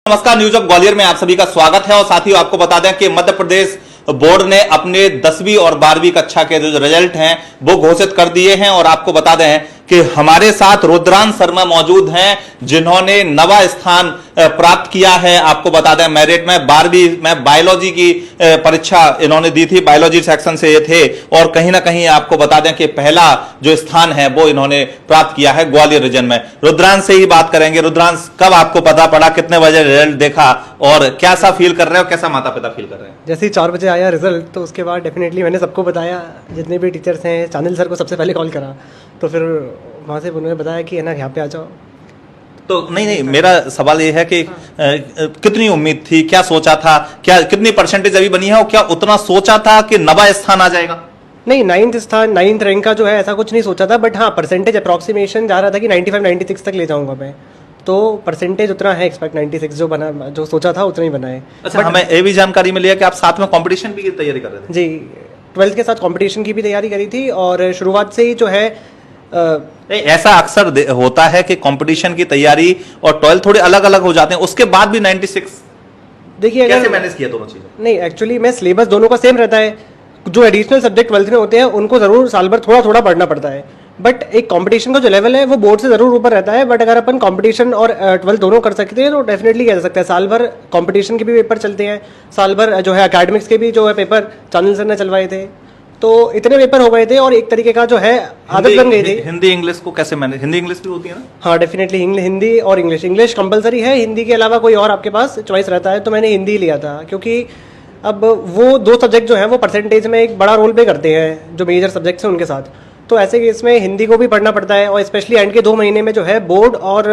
नमस्कार, news of Gwalior में आप सभी का स्वागत है। और साथियों, आपको बता दें कि मध्य प्रदेश बोर्ड ने अपने 10वीं और 12वीं कक्षा के जो रिजल्ट हैं वो घोषित कर दिए हैं। और आपको बता दें कि हमारे साथ रुद्रांश शर्मा मौजूद हैं, जिन्होंने नवा स्थान प्राप्त किया है। आपको बता दें मेरिट में 12वीं में बायोलॉजी की परीक्षा इन्होंने दी थी, बायोलॉजी सेक्शन से ये थे। और कहीं ना कहीं आपको बता दें कि पहला जो स्थान है वो इन्होंने प्राप्त किया है ग्वालियर रीजन में। रुद्रांश से ही बात करेंगे। रुद्रांश, कब आपको पता पड़ा, कितने बजे रिजल्ट देखा और कैसा फील कर रहे हो, कैसा माता पिता फील कर रहे हैं? जैसे ही 4 बजे आया रिजल्ट तो उसके बाद डेफिनेटली मैंने सबको बताया, जितने भी टीचर्स हैं, चांदिल सर को सबसे पहले कॉल करा। तो फिर वहाँ से उन्होंने बताया कि है ना यहाँ पे आ जाओ। तो नहीं, मेरा सवाल ये है कि कितनी उम्मीद थी, क्या सोचा था, क्या कितनी परसेंटेज अभी बनी है और क्या उतना सोचा था कि नवा स्थान आ जाएगा? नहीं, 9th रैंक का जो है ऐसा कुछ नहीं सोचा था, बट हाँ परसेंटेज अप्रॉक्सीमेशन जा रहा था कि 95-96 तक ले जाऊंगा मैं। तो परसेंटेज उतना है एक्सपेक्ट 96 जो बना, जो सोचा था उतना ही बना है। अच्छा, हमें ये भी जानकारी मिली है कि आप साथ में कंपटीशन भी की तैयारी कर रहे थे? जी, 12th के साथ कंपटीशन की भी तैयारी करी थी। और शुरुआत से ही जो है ऐसा अक्सर होता है कि कंपटीशन की तैयारी और 12 थोड़े अलग अलग हो जाते हैं, उसके बाद भी 96 देखिए कैसे मैनेज किया दोनों चीजें? नहीं, एक्चुअली में सिलेबस दोनों का सेम रहता है। जो एडिशनल सब्जेक्ट 12th में होते हैं उनको जरूर साल भर थोड़ा थोड़ा पढ़ना पड़ता है, बट एक कंपटीशन का जो लेवल है वो बोर्ड से जरूर ऊपर रहता है। बट अगर अपन कंपटीशन और 12th दोनों कर सकते हैं तो डेफिनेटली किया जा सकता है। साल भर कंपटीशन के भी पेपर चलते हैं, साल भर जो है एकेडमिक्स के भी जो है पेपर चांदिल सर ने चलवाए थे। तो इतने पेपर हो गए थे और एक तरीके का जो है आदत बन गई थी। हिंदी इंग्लिश को कैसे मैनेज? हिंदी इंग्लिश भी होती है ना? हाँ, डेफिनेटली हिंदी और इंग्लिश कंपलसरी है। हिंदी के अलावा कोई और आपके पास चॉइस रहता है, तो मैंने हिंदी लिया था क्योंकि अब वो दो सब्जेक्ट जो हैं वो परसेंटेज में एक बड़ा रोल प्ले करते हैं, जो मेजर सब्जेक्ट्स हैं उनके साथ। तो ऐसे केस में हिंदी को भी पढ़ना पड़ता है। और स्पेशली एंड के 2 महीने में जो है बोर्ड और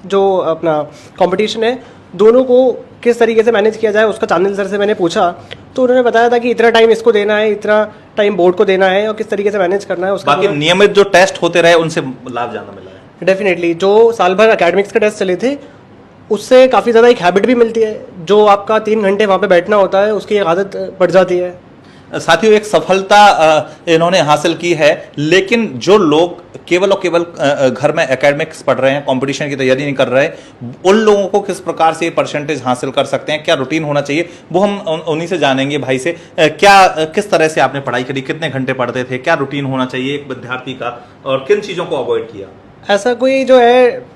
जो अपना कंपटीशन है दोनों को किस तरीके से मैनेज किया जाए उसका चांदिल सर से मैंने पूछा। तो उन्होंने बताया था कि इतना टाइम इसको देना है, इतना टाइम बोर्ड को देना है और किस तरीके से मैनेज करना है उसका। बाकी नियमित जो टेस्ट होते रहे उनसे लाभ ज्यादा मिला है? डेफिनेटली जो साल भर एकेडमिक्स के टेस्ट चले थे उससे काफ़ी ज़्यादा एक हैबिट भी मिलती है। जो आपका 3 घंटे वहाँ पे बैठना होता है उसकी एक आदत पड़ जाती है। साथियों, एक सफलता इन्होंने हासिल की है, लेकिन जो लोग केवल और केवल घर में एकेडमिक्स पढ़ रहे हैं, कंपटीशन की तैयारी नहीं कर रहे, उन लोगों को किस प्रकार से परसेंटेज हासिल कर सकते हैं, क्या रूटीन होना चाहिए, वो हम उन्हीं से जानेंगे भाई से। क्या किस तरह से आपने पढ़ाई करी, कितने घंटे पढ़ते थे, क्या रूटीन होना चाहिए एक विद्यार्थी का और किन चीज़ों को अवॉइड किया? ऐसा कोई जो है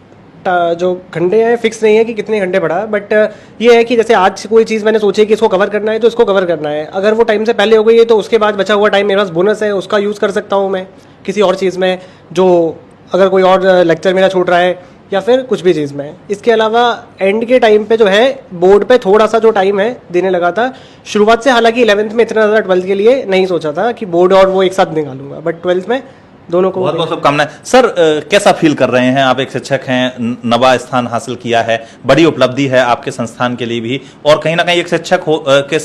जो घंटे हैं फिक्स नहीं है कि कितने घंटे पढ़ा, बट ये है कि जैसे आज कोई चीज़ मैंने सोची कि इसको कवर करना है तो इसको कवर करना है। अगर वो टाइम से पहले हो गई है तो उसके बाद बचा हुआ टाइम मेरे पास बोनस है, उसका यूज़ कर सकता हूँ मैं किसी और चीज़ में, जो अगर कोई और लेक्चर मेरा छूट रहा है या फिर कुछ भी चीज़ में। इसके अलावा एंड के टाइम पे जो है बोर्ड पे थोड़ा सा जो टाइम है देने लगा था शुरुआत से। हालांकि 11th में इतना ज़्यादा 12th के लिए नहीं सोचा था कि बोर्ड और वो एक साथ निकालूंगा, बट 12th में दोनों को बहुत बहुत शुभकामनाएं। सर, कैसा फील कर रहे हैं? आप एक शिक्षक हैं, नवा स्थान हासिल किया है, बड़ी उपलब्धि है आपके संस्थान के लिए भी, और कहीं ना कहीं एक शिक्षक के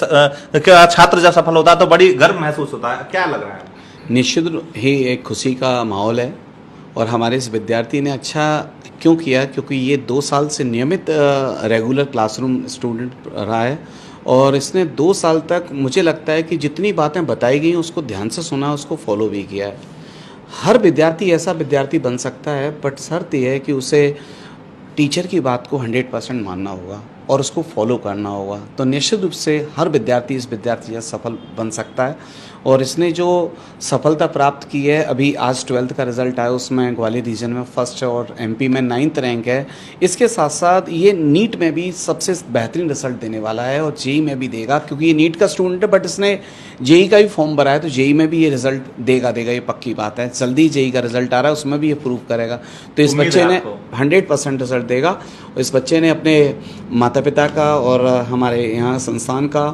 छात्र जब सफल होता है तो बड़ी गर्व महसूस होता है। क्या लग रहा है? निश्चित ही एक खुशी का माहौल है। और हमारे इस विद्यार्थी ने अच्छा क्यों किया, क्योंकि ये 2 साल से नियमित रेगुलर क्लासरूम स्टूडेंट रहा है। और इसने 2 साल तक मुझे लगता है कि जितनी बातें बताई गई उसको ध्यान से सुना, उसको फॉलो भी किया है। हर विद्यार्थी ऐसा विद्यार्थी बन सकता है, बट शर्त यह है कि उसे टीचर की बात को 100% मानना होगा और उसको फॉलो करना होगा। तो निश्चित रूप से हर विद्यार्थी इस विद्यार्थी से सफल बन सकता है। और इसने जो सफलता प्राप्त की है, अभी आज 12th का रिज़ल्ट आया, उसमें ग्वालियर रीजन में फर्स्ट और एमपी में 9th रैंक है। इसके साथ साथ ये नीट में भी सबसे बेहतरीन रिजल्ट देने वाला है और जेई में भी देगा, क्योंकि ये नीट का स्टूडेंट है बट इसने जेई का भी फॉर्म भरा है, तो जेई में भी ये रिजल्ट देगा, ये पक्की बात है। जल्दी जेई का रिजल्ट आ रहा है, उसमें भी ये प्रूव करेगा। तो इस बच्चे ने 100% रिजल्ट देगा। और इस बच्चे ने अपने माता पिता का और हमारे यहाँ संस्थान का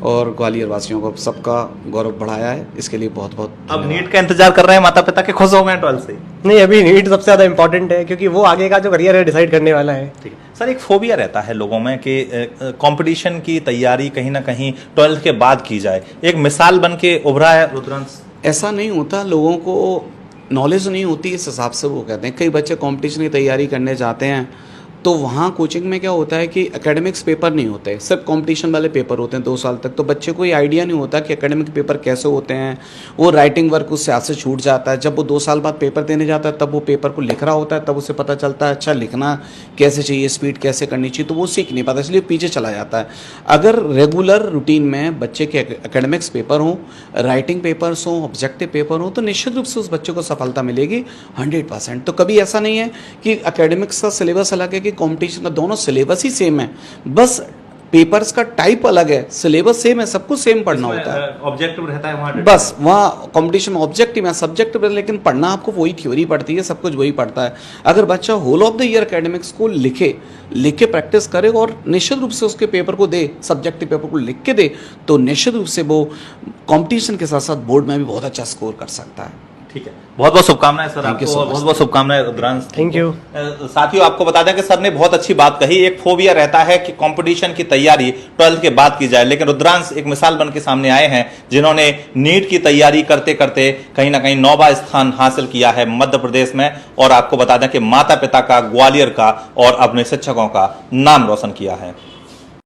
और ग्वालियर वासियों को सबका गौरव बढ़ाया है। इसके लिए बहुत बहुत अब नीट का इंतजार कर ररे हैं माता पिता के, खुश हो गए 12th से? नहीं, अभी नीट सबसे ज़्यादा इंपॉर्टेंट है क्योंकि वो आगे का जो करियर है डिसाइड करने वाला है। ठीक है सर, एक फोबिया रहता है लोगों में कि कंपटीशन की तैयारी कहीं ना कहीं 12th के बाद की जाए, एक मिसाल बन के उभरा है रुद्रांश। ऐसा नहीं होता, लोगों को नॉलेज नहीं होती, इस हिसाब से वो कहते हैं। कई बच्चे कंपटीशन की तैयारी करने जाते हैं तो वहाँ कोचिंग में क्या होता है कि एकेडमिक्स पेपर नहीं होते, सिर्फ कंपटीशन वाले पेपर होते हैं 2 साल तक। तो बच्चे को ये आइडिया नहीं होता कि एकेडमिक पेपर कैसे होते हैं। वो राइटिंग वर्क उससे हाथ से छूट जाता है। जब वो 2 साल बाद पेपर देने जाता है तब वो पेपर को लिख रहा होता है, तब उसे पता चलता है अच्छा लिखना कैसे चाहिए, स्पीड कैसे करनी चाहिए, तो वो सीख नहीं पाता, इसलिए पीछे चला जाता है। अगर रेगुलर रूटीन में बच्चे के एकेडमिक्स पेपर हों, राइटिंग पेपर्स हों, ऑब्जेक्टिव पेपर हों, तो निश्चित रूप से उस बच्चे को सफलता मिलेगी 100%। तो कभी ऐसा नहीं है कि एकेडमिक्स का सिलेबस अलग है कि कॉम्पिटिशन का, दोनों सिलेबस ही सेम है, बस पेपर्स का टाइप अलग है, सिलेबस सेम है, सब कुछ सेम पढ़ना होता है। ऑब्जेक्टिव रहता है वहाँ, बस वहाँ कंपटीशन में ऑब्जेक्टिव है, सब्जेक्टिव है, लेकिन पढ़ना आपको वही थ्योरी पढ़ती है, सब कुछ वही पढ़ता है। अगर बच्चा whole of the year academics को लिख के प्रैक्टिस करे और निश्चित रूप से उसके पेपर को दे, सब्जेक्टिव पेपर को लिख के दे, तो निश्चित रूप से वो कंपटीशन के साथ साथ बोर्ड में भी बहुत अच्छा स्कोर कर सकता है। ठीक है, बहुत बहुत शुभकामनाएं सर Thank you आपको, so और much. बहुत बहुत शुभकामनाएं रुद्रांश। Thank you. साथियों, आपको बता दें कि सर ने बहुत अच्छी बात कही। एक फोबिया रहता है कि कंपटीशन की तैयारी 12th के बाद की जाए, लेकिन रुद्रांश एक मिसाल बन के सामने आए हैं जिन्होंने नीट की तैयारी करते करते कहीं ना कहीं 9वां स्थान हासिल किया है मध्य प्रदेश में, और आपको बता दें कि माता पिता का, ग्वालियर का और अपने शिक्षकों का नाम रोशन किया है।